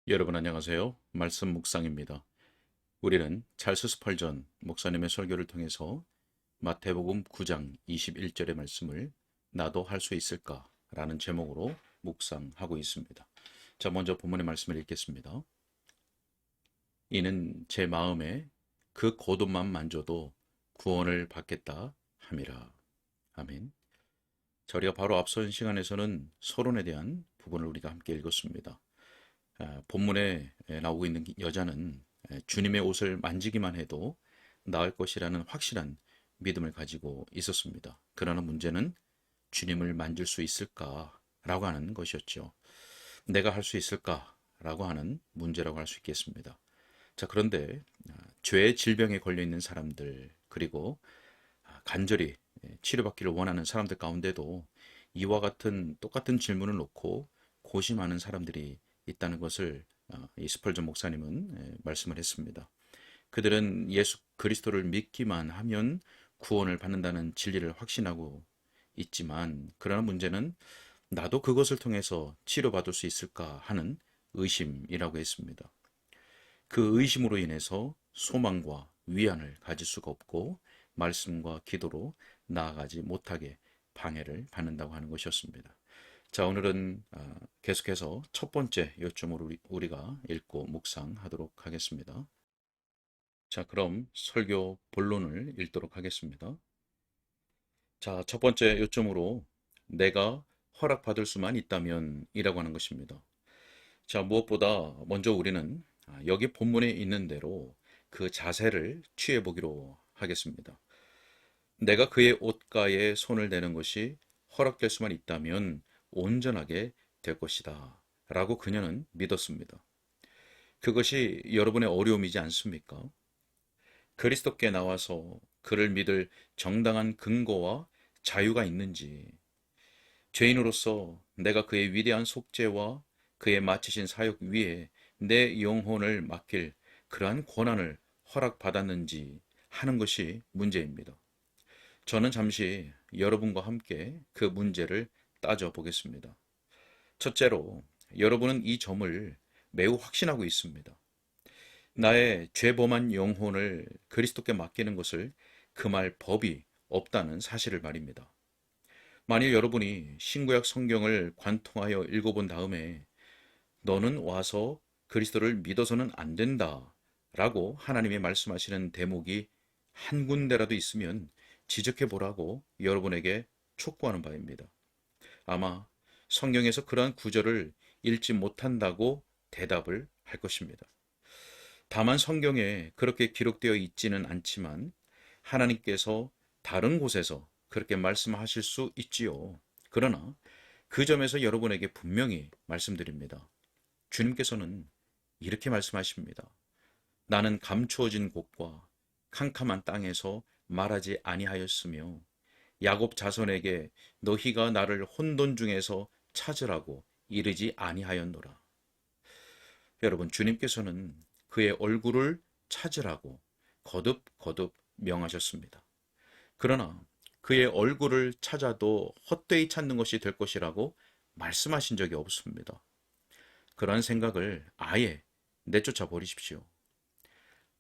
여러분 안녕하세요. 말씀 묵상입니다. 우리는 찰스 스펄전 목사님의 설교를 통해서 마태복음 9장 21절의 말씀을 나도 할 수 있을까? 라는 제목으로 묵상하고 있습니다. 자, 먼저 본문의 말씀을 읽겠습니다. 이는 제 마음에 그 고돈만 만져도 구원을 받겠다 함이라. 아멘. 자, 우리가 바로 앞선 시간에서는 서론에 대한 부분을 우리가 함께 읽었습니다. 본문에 나오고 있는 여자는 주님의 옷을 만지기만 해도 나을 것이라는 확실한 믿음을 가지고 있었습니다. 그러나 문제는 주님을 만질 수 있을까라고 하는 것이었죠. 내가 할 수 있을까라고 하는 문제라고 할 수 있겠습니다. 자, 그런데 죄의 질병에 걸려 있는 사람들, 그리고 간절히 치료받기를 원하는 사람들 가운데도 이와 같은 똑같은 질문을 놓고 고심하는 사람들이 있다는 것을 이 스펄전 목사님은 말씀을 했습니다. 그들은 예수 그리스도를 믿기만 하면 구원을 받는다는 진리를 확신하고 있지만, 그러나 문제는 나도 그것을 통해서 치료받을 수 있을까 하는 의심이라고 했습니다. 그 의심으로 인해서 소망과 위안을 가질 수가 없고 말씀과 기도로 나아가지 못하게 방해를 받는다고 하는 것이었습니다. 자, 오늘은 계속해서 첫 번째 요점으로 우리가 읽고 묵상하도록 하겠습니다. 자, 그럼 설교 본론을 읽도록 하겠습니다. 자, 첫 번째 요점으로 내가 허락받을 수만 있다면 이라고 하는 것입니다. 자, 무엇보다 먼저 우리는 여기 본문에 있는 대로 그 자세를 취해 보기로 하겠습니다. 내가 그의 옷가에 손을 대는 것이 허락될 수만 있다면 온전하게 될 것이다 라고 그녀는 믿었습니다. 그것이 여러분의 어려움이지 않습니까? 그리스도께 나와서 그를 믿을 정당한 근거와 자유가 있는지, 죄인으로서 내가 그의 위대한 속죄와 그의 마치신 사역 위에 내 영혼을 맡길 그러한 권한을 허락받았는지 하는 것이 문제입니다. 저는 잠시 여러분과 함께 그 문제를 따져보겠습니다. 첫째로, 여러분은 이 점을 매우 확신하고 있습니다. 나의 죄범한 영혼을 그리스도께 맡기는 것을 금할 법이 없다는 사실을 말입니다. 만일 여러분이 신구약 성경을 관통하여 읽어본 다음에 너는 와서 그리스도를 믿어서는 안 된다 라고 하나님이 말씀하시는 대목이 한 군데라도 있으면 지적해 보라고 여러분에게 촉구하는 바입니다. 아마 성경에서 그러한 구절을 읽지 못한다고 대답을 할 것입니다. 다만 성경에 그렇게 기록되어 있지는 않지만 하나님께서 다른 곳에서 그렇게 말씀하실 수 있지요. 그러나 그 점에서 여러분에게 분명히 말씀드립니다. 주님께서는 이렇게 말씀하십니다. 나는 감추어진 곳과 캄캄한 땅에서 말하지 아니하였으며 야곱 자손에게 너희가 나를 혼돈 중에서 찾으라고 이르지 아니하였노라. 여러분, 주님께서는 그의 얼굴을 찾으라고 거듭거듭 명하셨습니다. 그러나 그의 얼굴을 찾아도 헛되이 찾는 것이 될 것이라고 말씀하신 적이 없습니다. 그러한 생각을 아예 내쫓아 버리십시오.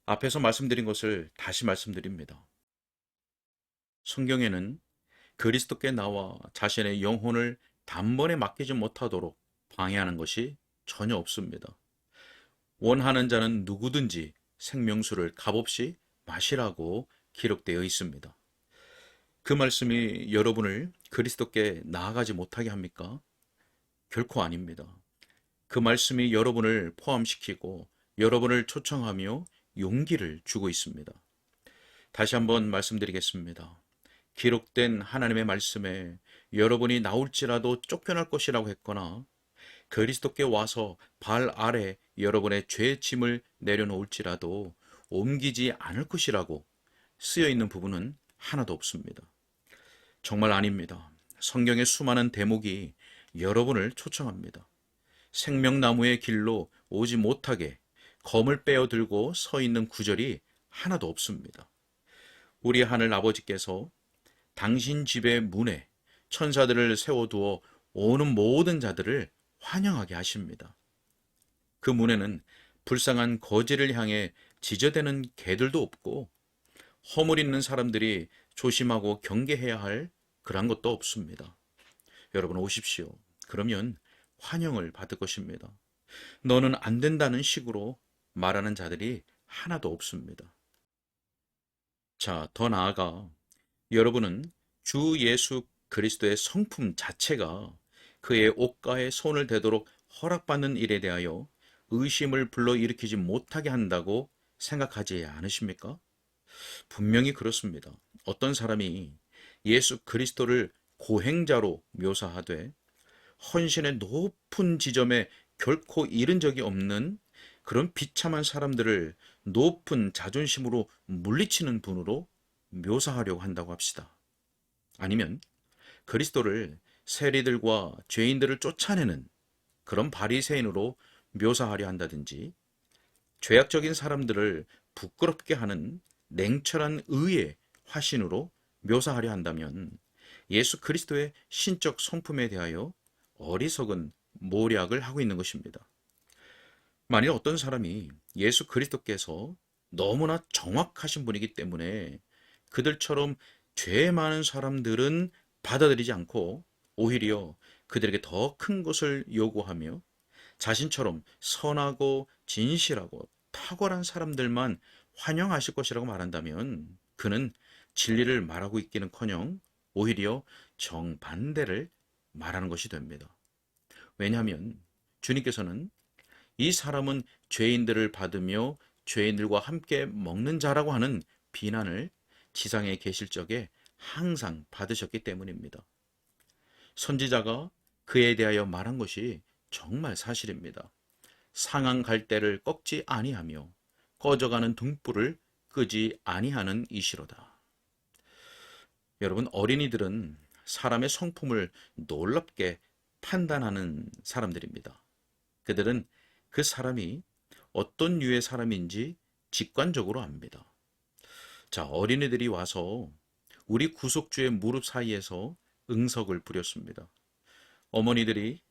앞에서 말씀드린 것을 다시 말씀드립니다. 성경에는 그리스도께 나와 자신의 영혼을 단번에 맡기지 못하도록 방해하는 것이 전혀 없습니다. 원하는 자는 누구든지 생명수를 값없이 마시라고 기록되어 있습니다. 그 말씀이 여러분을 그리스도께 나아가지 못하게 합니까? 결코 아닙니다. 그 말씀이 여러분을 포함시키고 여러분을 초청하며 용기를 주고 있습니다. 다시 한번 말씀드리겠습니다. 기록된 하나님의 말씀에 여러분이 나올지라도 쫓겨날 것이라고 했거나 그리스도께 와서 발 아래 여러분의 죄의 짐을 내려놓을지라도 옮기지 않을 것이라고 쓰여 있는 부분은 하나도 없습니다. 정말 아닙니다. 성경의 수많은 대목이 여러분을 초청합니다. 생명나무의 길로 오지 못하게 검을 빼어 들고 서 있는 구절이 하나도 없습니다. 우리 하늘 아버지께서 당신 집의 문에 천사들을 세워두어 오는 모든 자들을 환영하게 하십니다. 그 문에는 불쌍한 거지를 향해 지저대는 개들도 없고 허물 있는 사람들이 조심하고 경계해야 할 그런 것도 없습니다. 여러분 오십시오. 그러면 환영을 받을 것입니다. 너는 안 된다는 식으로 말하는 자들이 하나도 없습니다. 자, 더 나아가 여러분은 주 예수 그리스도의 성품 자체가 그의 옷가에 손을 대도록 허락받는 일에 대하여 의심을 불러일으키지 못하게 한다고 생각하지 않으십니까? 분명히 그렇습니다. 어떤 사람이 예수 그리스도를 고행자로 묘사하되 헌신의 높은 지점에 결코 이른 적이 없는 그런 비참한 사람들을 높은 자존심으로 물리치는 분으로 묘사하려고 한다고 합시다. 아니면 그리스도를 세리들과 죄인들을 쫓아내는 그런 바리새인으로 묘사하려 한다든지 죄악적인 사람들을 부끄럽게 하는 냉철한 의의 화신으로 묘사하려 한다면 예수 그리스도의 신적 성품에 대하여 어리석은 모략을 하고 있는 것입니다. 만일 어떤 사람이 예수 그리스도께서 너무나 정확하신 분이기 때문에 그들처럼 죄 많은 사람들은 받아들이지 않고 오히려 그들에게 더 큰 것을 요구하며 자신처럼 선하고 진실하고 탁월한 사람들만 환영하실 것이라고 말한다면 그는 진리를 말하고 있기는커녕 오히려 정반대를 말하는 것이 됩니다. 왜냐하면 주님께서는 이 사람은 죄인들을 받으며 죄인들과 함께 먹는 자라고 하는 비난을 지상에 계실 적에 항상 받으셨기 때문입니다. 선지자가 그에 대하여 말한 것이 정말 사실입니다. 상한 갈대를 꺾지 아니하며 꺼져가는 등불을 끄지 아니하는 이시로다. 여러분, 어린이들은 사람의 성품을 놀랍게 판단하는 사람들입니다. 그들은 그 사람이 어떤 류의 사람인지 직관적으로 압니다. 자, 어린이들이 와서 우리 구속주의 무릎 사이에서 응석을 부렸습니다. 어머니들이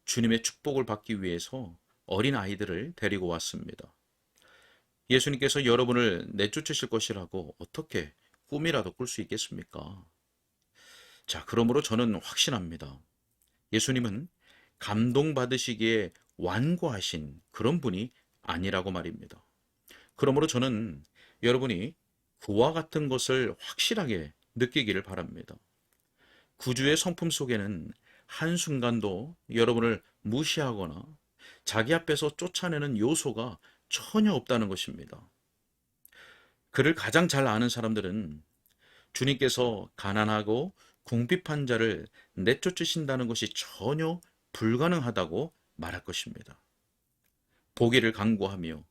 주님의 축복을 받기 위해서 어린 아이들을 데리고 왔습니다. 예수님께서 여러분을 내쫓으실 것이라고 어떻게 꿈이라도 꿀 수 있겠습니까? 자, 그러므로 저는 확신합니다. 예수님은 감동받으시기에 완고하신 그런 분이 아니라고 말입니다. 그러므로 저는 여러분이 그와 같은 것을 확실하게 느끼기를 바랍니다. 구주의 성품 속에는 한순간도 여러분을 무시하거나 자기 앞에서 쫓아내는 요소가 전혀 없다는 것입니다. 그를 가장 잘 아는 사람들은 주님께서 가난하고 궁핍한 자를 내쫓으신다는 것이 전혀 불가능하다고 말할 것입니다. 보기를 간구하며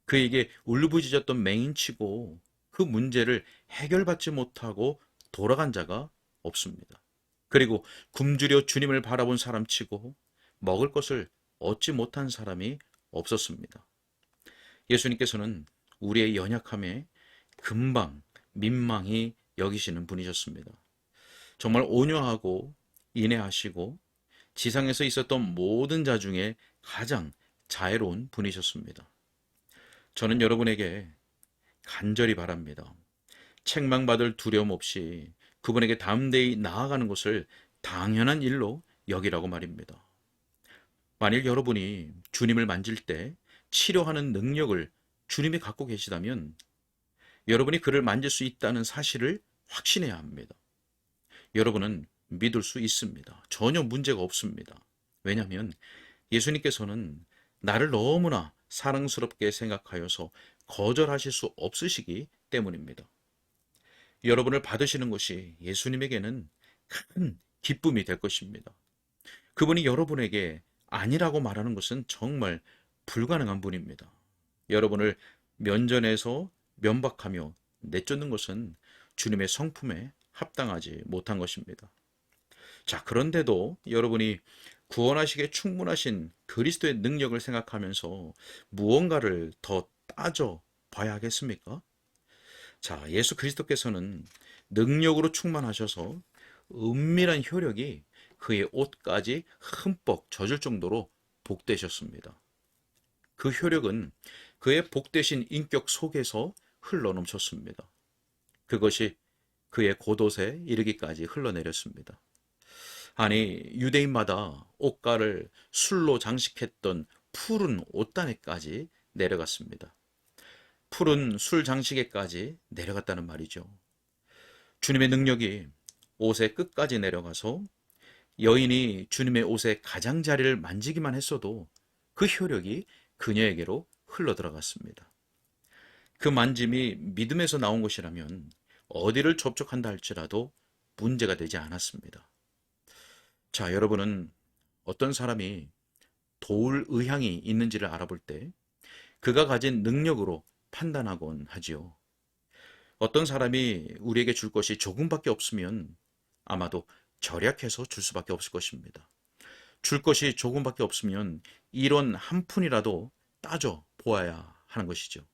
그에게 울부짖었던 맹인치고 그 문제를 해결받지 못하고 돌아간 자가 없습니다. 그리고 굶주려 주님을 바라본 사람치고 먹을 것을 얻지 못한 사람이 없었습니다. 예수님께서는 우리의 연약함에 금방 민망히 여기시는 분이셨습니다. 정말 온유하고 인애하시고 지상에서 있었던 모든 자 중에 가장 자애로운 분이셨습니다. 저는 여러분에게 간절히 바랍니다. 책망받을 두려움 없이 그분에게 담대히 나아가는 것을 당연한 일로 여기라고 말입니다. 만일 여러분이 주님을 만질 때 치료하는 능력을 주님이 갖고 계시다면 여러분이 그를 만질 수 있다는 사실을 확신해야 합니다. 여러분은 믿을 수 있습니다. 전혀 문제가 없습니다. 왜냐하면 예수님께서는 나를 너무나 사랑스럽게 생각하여서 거절하실 수 없으시기 때문입니다. 여러분을 받으시는 것이 예수님에게는 큰 기쁨이 될 것입니다. 그분이 여러분에게 아니라고 말하는 것은 정말 불가능한 분입니다. 여러분을 면전에서 면박하며 내쫓는 것은 주님의 성품에 합당하지 못한 것입니다. 자, 그런데도 여러분이 구원하시기에 충분하신 그리스도의 능력을 생각하면서 무언가를 더 따져 봐야 하겠습니까? 자, 예수 그리스도께서는 능력으로 충만하셔서 은밀한 효력이 그의 옷까지 흠뻑 젖을 정도로 복되셨습니다. 그 효력은 그의 복되신 인격 속에서 흘러넘쳤습니다. 그것이 그의 곧옷에 이르기까지 흘러내렸습니다. 아니, 유대인마다 옷가를 술로 장식했던 푸른 옷단에까지 내려갔습니다. 푸른 술 장식에까지 내려갔다는 말이죠. 주님의 능력이 옷의 끝까지 내려가서 여인이 주님의 옷의 가장자리를 만지기만 했어도 그 효력이 그녀에게로 흘러들어갔습니다. 그 만짐이 믿음에서 나온 것이라면 어디를 접촉한다 할지라도 문제가 되지 않았습니다. 자, 여러분은 어떤 사람이 도울 의향이 있는지를 알아볼 때 그가 가진 능력으로 판단하곤 하지요. 어떤 사람이 우리에게 줄 것이 조금밖에 없으면 아마도 절약해서 줄 수밖에 없을 것입니다. 줄 것이 조금밖에 없으면 이론 한 푼이라도 따져 보아야 하는 것이죠.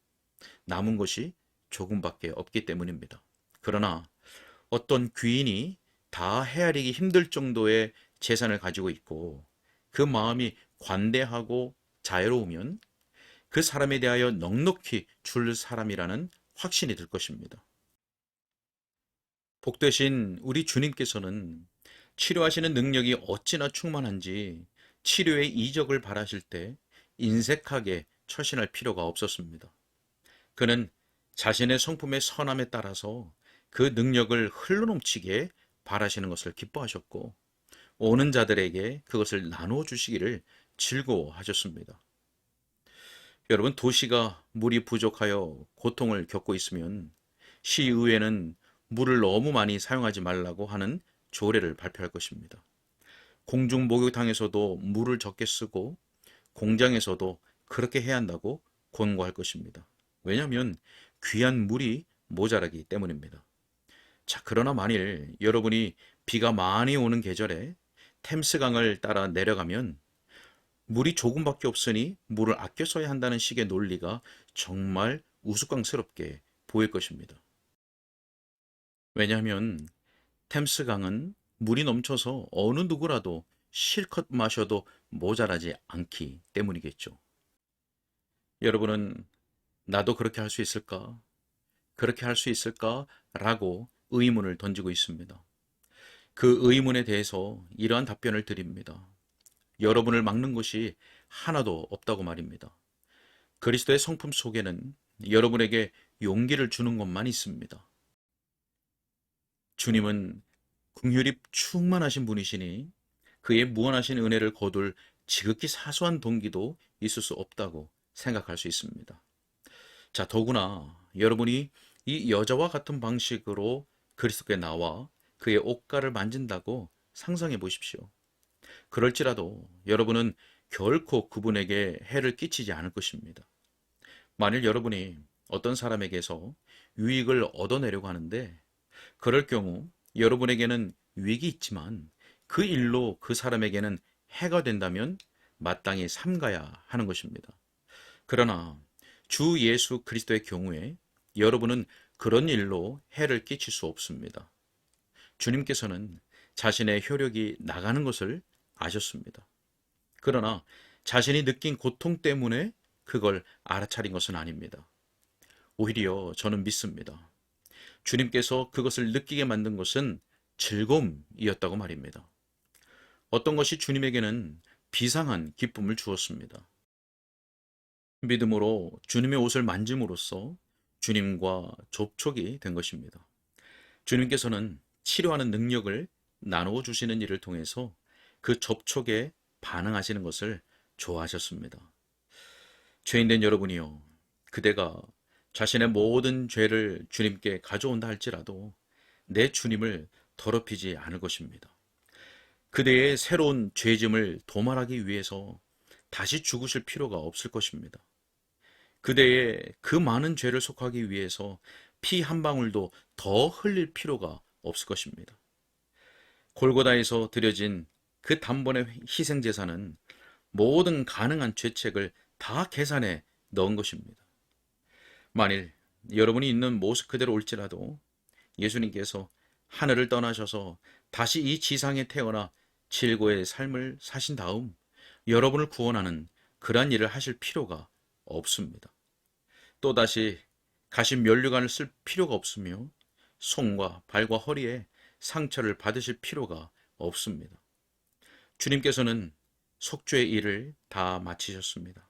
남은 것이 조금밖에 없기 때문입니다. 그러나 어떤 귀인이 다 헤아리기 힘들 정도의 재산을 가지고 있고 그 마음이 관대하고 자애로우면 그 사람에 대하여 넉넉히 줄 사람이라는 확신이 들 것입니다. 복되신 우리 주님께서는 치료하시는 능력이 어찌나 충만한지 치료의 이적을 바라실 때 인색하게 처신할 필요가 없었습니다. 그는 자신의 성품의 선함에 따라서 그 능력을 흘러넘치게 바라시는 것을 기뻐하셨고 오는 자들에게 그것을 나누어 주시기를 즐거워하셨습니다. 여러분, 도시가 물이 부족하여 고통을 겪고 있으면 시의회는 물을 너무 많이 사용하지 말라고 하는 조례를 발표할 것입니다. 공중 목욕탕에서도 물을 적게 쓰고 공장에서도 그렇게 해야 한다고 권고할 것입니다. 왜냐하면 귀한 물이 모자라기 때문입니다. 자, 그러나 만일 여러분이 비가 많이 오는 계절에 템스강을 따라 내려가면 물이 조금밖에 없으니 물을 아껴 써야 한다는 식의 논리가 정말 우스꽝스럽게 보일 것입니다. 왜냐하면 템스강은 물이 넘쳐서 어느 누구라도 실컷 마셔도 모자라지 않기 때문이겠죠. 여러분은 나도 그렇게 할 수 있을까? 그렇게 할 수 있을까? 라고 의문을 던지고 있습니다. 그 의문에 대해서 이러한 답변을 드립니다. 여러분을 막는 것이 하나도 없다고 말입니다. 그리스도의 성품 속에는 여러분에게 용기를 주는 것만 있습니다. 주님은 긍휼이 충만하신 분이시니 그의 무한하신 은혜를 거둘 지극히 사소한 동기도 있을 수 없다고 생각할 수 있습니다. 자, 더구나 여러분이 이 여자와 같은 방식으로 그리스도께 나와 그의 옷가를 만진다고 상상해 보십시오. 그럴지라도 여러분은 결코 그분에게 해를 끼치지 않을 것입니다. 만일 여러분이 어떤 사람에게서 유익을 얻어내려고 하는데 그럴 경우 여러분에게는 유익이 있지만 그 일로 그 사람에게는 해가 된다면 마땅히 삼가야 하는 것입니다. 그러나 주 예수 그리스도의 경우에 여러분은 그런 일로 해를 끼칠 수 없습니다. 주님께서는 자신의 효력이 나가는 것을 아셨습니다. 그러나 자신이 느낀 고통 때문에 그걸 알아차린 것은 아닙니다. 오히려 저는 믿습니다. 주님께서 그것을 느끼게 만든 것은 즐거움이었다고 말입니다. 어떤 것이 주님에게는 비상한 기쁨을 주었습니다. 믿음으로 주님의 옷을 만짐으로써 주님과 접촉이 된 것입니다. 주님께서는 치료하는 능력을 나누어 주시는 일을 통해서 그 접촉에 반응하시는 것을 좋아하셨습니다. 죄인된 여러분이요, 그대가 자신의 모든 죄를 주님께 가져온다 할지라도 내 주님을 더럽히지 않을 것입니다. 그대의 새로운 죄짐을 도말하기 위해서 다시 죽으실 필요가 없을 것입니다. 그대의 그 많은 죄를 속하기 위해서 피 한 방울도 더 흘릴 필요가 없을 것입니다. 골고다에서 드려진 그 단번의 희생제사는 모든 가능한 죄책을 다 계산해 넣은 것입니다. 만일 여러분이 있는 모습 그대로 올지라도 예수님께서 하늘을 떠나셔서 다시 이 지상에 태어나 질고의 삶을 사신 다음 여러분을 구원하는 그러한 일을 하실 필요가 없습니다. 또다시 가신 면류관을 쓸 필요가 없으며 손과 발과 허리에 상처를 받으실 필요가 없습니다. 주님께서는 속죄의 일을 다 마치셨습니다.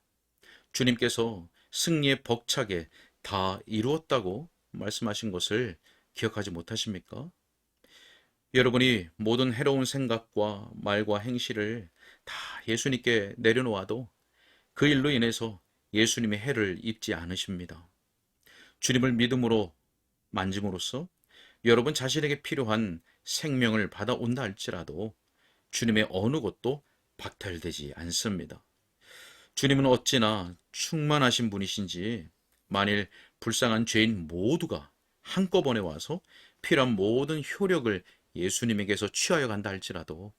주님께서 승리의 벅차게 다 이루었다고 말씀하신 것을 기억하지 못하십니까? 여러분이 모든 해로운 생각과 말과 행실을 다 예수님께 내려놓아도 그 일로 인해서 예수님의 해를 입지 않으십니다. 주님을 믿음으로 만짐으로써 여러분 자신에게 필요한 생명을 받아온다 할지라도 주님의 어느 것도 박탈되지 않습니다. 주님은 어찌나 충만하신 분이신지 만일 불쌍한 죄인 모두가 한꺼번에 와서 필요한 모든 효력을 예수님에게서 취하여 간다 할지라도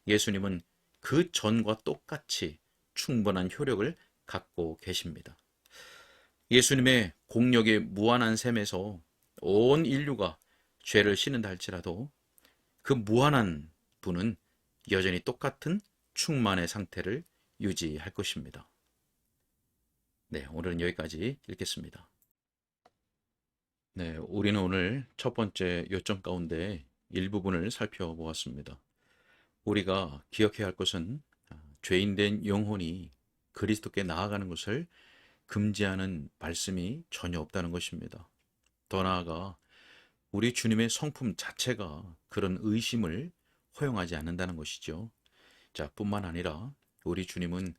예수님은 그 전과 똑같이 충분한 효력을 갖고 계십니다. 예수님의 공력이 무한한 셈에서 온 인류가 죄를 씻는다 할지라도 그 무한한 분은 여전히 똑같은 충만의 상태를 유지할 것입니다. 네, 오늘은 여기까지 읽겠습니다. 네, 우리는 오늘 첫 번째 요점 가운데 일부분을 살펴보았습니다. 우리가 기억해야 할 것은 죄인된 영혼이 그리스도께 나아가는 것을 금지하는 말씀이 전혀 없다는 것입니다. 더 나아가 우리 주님의 성품 자체가 그런 의심을 허용하지 않는다는 것이죠. 자, 뿐만 아니라 우리 주님은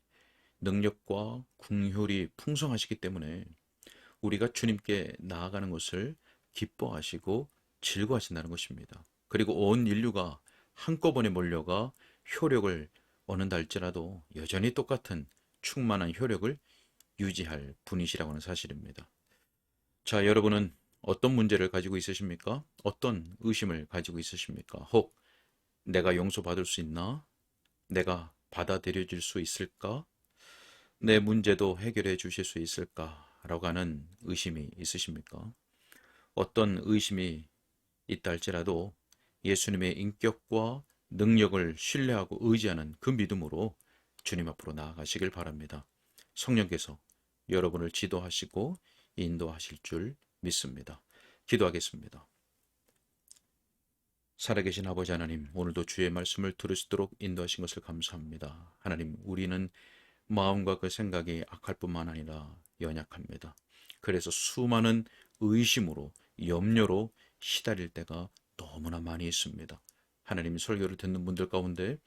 능력과 긍휼이 풍성하시기 때문에 우리가 주님께 나아가는 것을 기뻐하시고 즐거워하신다는 것입니다. 그리고 온 인류가 한꺼번에 몰려가 효력을 얻는다 할지라도 여전히 똑같은 충만한 효력을 유지할 분이시라고 하는 사실입니다. 자, 여러분은 어떤 문제를 가지고 있으십니까? 어떤 의심을 가지고 있으십니까? 혹 내가 용서받을 수 있나? 내가 받아들여질 수 있을까? 내 문제도 해결해 주실 수 있을까? 라고 하는 의심이 있으십니까? 어떤 의심이 있다 할지라도 예수님의 인격과 능력을 신뢰하고 의지하는 그 믿음으로 주님 앞으로 나아가시길 바랍니다. 성령께서 여러분을 지도하시고 인도하실 줄 믿습니다. 기도하겠습니다. 살아계신 아버지 하나님, 오늘도 주의 말씀을 들을 수 있도록 인도하신 것을 감사합니다. 하나님, 우리는 마음과 그 생각이 악할 뿐만 아니라 연약합니다. 그래서 수많은 의심으로, 염려로 시달릴 때가 너무나 많이 있습니다. 하나님, 설교를 듣는 분들 가운데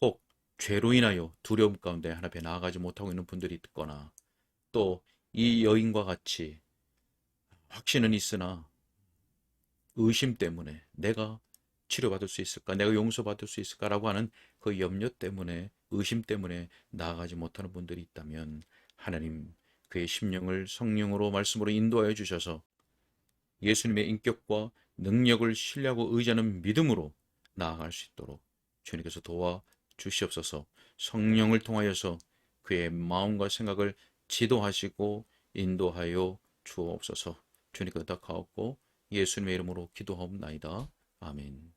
혹 죄로 인하여 두려움 가운데 하나님 앞에 나아가지 못하고 있는 분들이 있거나 또 이 여인과 같이 확신은 있으나 의심 때문에 내가 치료받을 수 있을까? 내가 용서받을 수 있을까라고 하는 그 염려 때문에 의심 때문에 나아가지 못하는 분들이 있다면 하나님 그의 심령을 성령으로 말씀으로 인도하여 주셔서 예수님의 인격과 능력을 신뢰하고 의지하는 믿음으로 나아갈 수 있도록 주님께서 도와 주시옵소서. 성령을 통하여서 그의 마음과 생각을 지도하시고 인도하여 주옵소서. 주님께 다 가옵고 예수님의 이름으로 기도하옵나이다. 아멘.